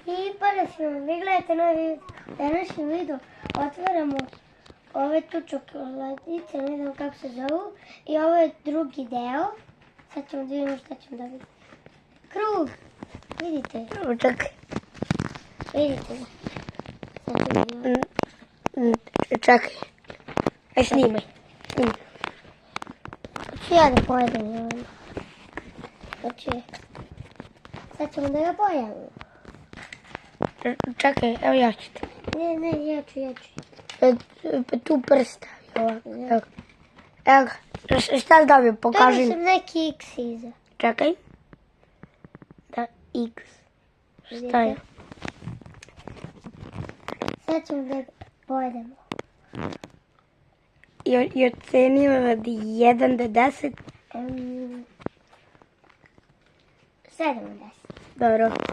I pozdrav, vi gledajte novi video. U današnjem videu otvaramo ove tu čokoladice, ne znam kako se zovu. I ovo je drugi deo. Sad ćemo da vidimo šta ćemo dobiti. Krug! Vidite? Čekaj. Vidite ga. Sad ćemo vidimo. Čekaj. Aj snimaj. Hoću ja da pojedem ovo. Hoću ja. Sad ćemo da ga pojavimo. Čekaj, evo ja ću ti. Ne, ja ću. Tu prst stavi ovako. Evo ga. Šta dobio? Pokaži Dobio mi. sam neki X iza. Čekaj. Da, X. Šta je? Sad ćemo da ga pojedemo. I ocenio od 1 do 10. 7 od 10. Dobro.